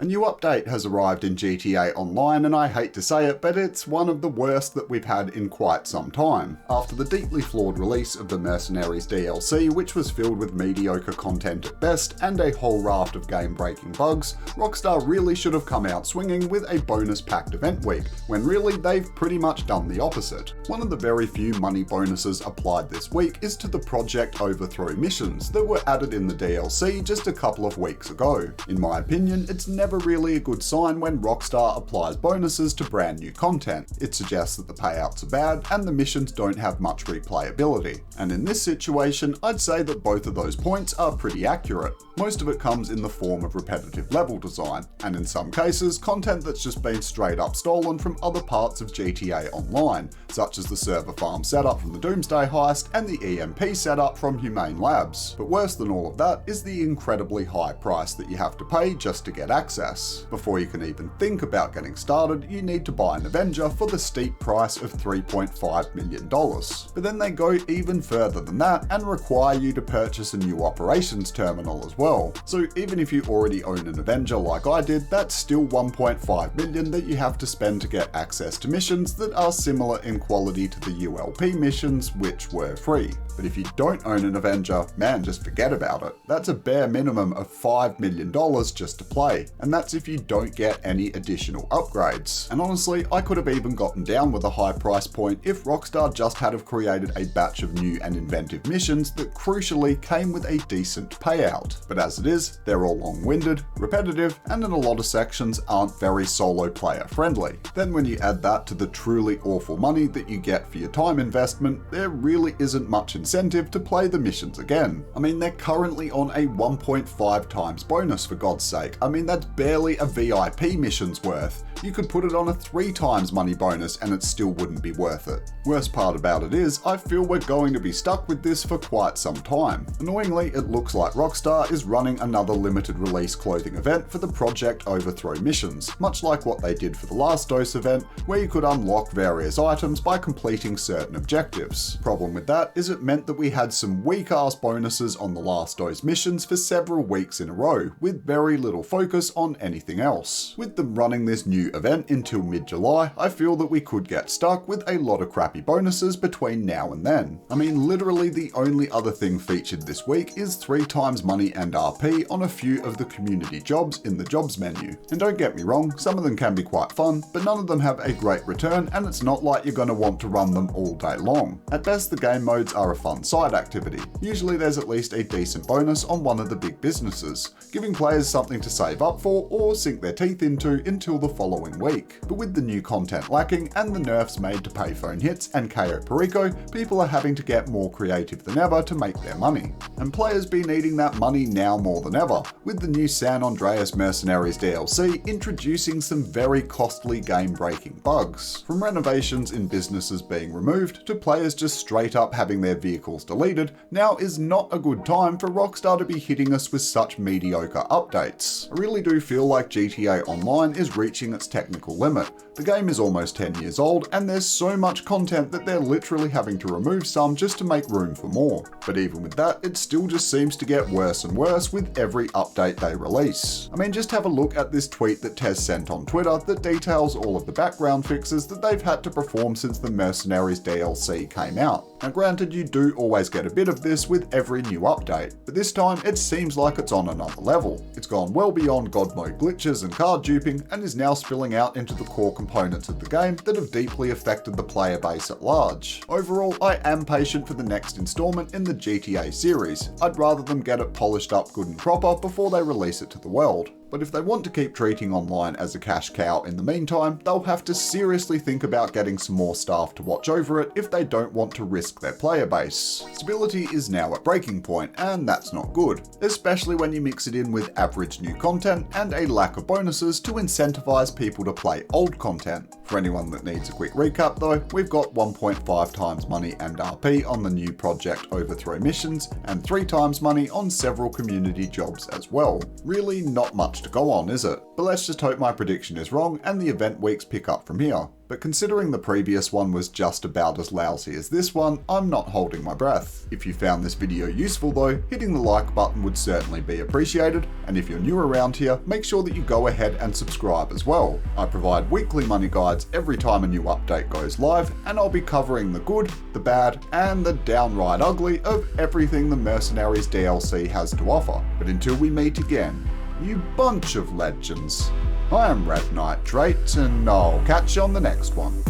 A new update has arrived in GTA Online, and I hate to say it, but it's one of the worst that we've had in quite some time. After the deeply flawed release of the Mercenaries DLC, which was filled with mediocre content at best and a whole raft of game-breaking bugs, Rockstar really should have come out swinging with a bonus-packed event week, when really they've pretty much done the opposite. One of the very few money bonuses applied this week is to the Project Overthrow missions that were added in the DLC just a couple of weeks ago. In my opinion, it's never really a good sign when Rockstar applies bonuses to brand new content. It suggests that the payouts are bad and the missions don't have much replayability. And in this situation, I'd say that both of those points are pretty accurate. Most of it comes in the form of repetitive level design, and in some cases, content that's just been straight up stolen from other parts of GTA Online, such as the server farm setup from the Doomsday heist and the EMP setup from Humane Labs. But worse than all of that is the incredibly high price that you have to pay just to get access. Before you can even think about getting started, you need to buy an Avenger for the steep price of $3.5 million. But then they go even further than that and require you to purchase a new operations terminal as well. So even if you already own an Avenger like I did, that's still $1.5 million that you have to spend to get access to missions that are similar in quality to the ULP missions, which were free. But if you don't own an Avenger, man, just forget about it. That's a bare minimum of $5 million just to play, and that's if you don't get any additional upgrades. And honestly, I could have even gotten down with a high price point if Rockstar just had have created a batch of new and inventive missions that crucially came with a decent payout. But as it is, they're all long-winded, repetitive, and in a lot of sections aren't very solo player friendly. Then when you add that to the truly awful money that you get for your time investment, there really isn't much incentive to play the missions again. I mean, they're currently on a 1.5 times bonus, for God's sake. I mean, that's barely a VIP mission's worth. You could put it on a 3 times money bonus and it still wouldn't be worth it. Worst part about it is, I feel we're going to be stuck with this for quite some time. Annoyingly, it looks like Rockstar is running another limited release clothing event for the Project Overthrow missions, much like what they did for the Last Dose event, where you could unlock various items by completing certain objectives. Problem with that is it meant that we had some weak-ass bonuses on the Last Dose missions for several weeks in a row, with very little focus on anything else. With them running this new event until mid-July, I feel that we could get stuck with a lot of crappy bonuses between now and then. I mean, literally the only other thing featured this week is 3 times money and RP on a few of the community jobs in the jobs menu. And don't get me wrong, some of them can be quite fun, but none of them have a great return, and it's not like you're going to want to run them all day long. At best, the game modes are a fun side activity. Usually there's at least a decent bonus on one of the big businesses, giving players something to save up for or sink their teeth into until the following week. But with the new content lacking and the nerfs made to Payphone hits and Cayo Perico, people are having to get more creative than ever to make their money. And players be needing that money now more than ever, with the new San Andreas Mercenaries DLC introducing some very costly game-breaking bugs. From renovations in businesses being removed to players just straight up having their vehicles deleted, now is not a good time for Rockstar to be hitting us with such mediocre updates. I really do feel like GTA Online is reaching its technical limit. The game is almost 10 years old, and there's so much content that they're literally having to remove some just to make room for more. But even with that, it still just seems to get worse and worse with every update they release. I mean, just have a look at this tweet that Tez sent on Twitter that details all of the background fixes that they've had to perform since the Mercenaries DLC came out. Now granted, you do always get a bit of this with every new update, but this time it seems like it's on another level. It's gone well beyond God mode glitches and card duping, and is now spilling out into the core components of the game that have deeply affected the player base at large. Overall, I am patient for the next installment in the GTA series. I'd rather them get it polished up good and proper before they release it to the world. But if they want to keep treating online as a cash cow in the meantime, they'll have to seriously think about getting some more staff to watch over it if they don't want to risk their player base. Stability is now at breaking point, and that's not good, especially when you mix it in with average new content and a lack of bonuses to incentivize people to play old content. For anyone that needs a quick recap though, we've got 1.5 times money and RP on the new Project Overthrow missions, and 3 times money on several community jobs as well. Really not much much to go on, is it? But let's just hope my prediction is wrong and the event weeks pick up from here. But considering the previous one was just about as lousy as this one, I'm not holding my breath. If you found this video useful though, hitting the like button would certainly be appreciated, and if you're new around here, make sure that you go ahead and subscribe as well. I provide weekly money guides every time a new update goes live, and I'll be covering the good, the bad, and the downright ugly of everything the Mercenaries DLC has to offer. But until we meet again, you bunch of legends, I am Red Nitrate, and I'll catch you on the next one.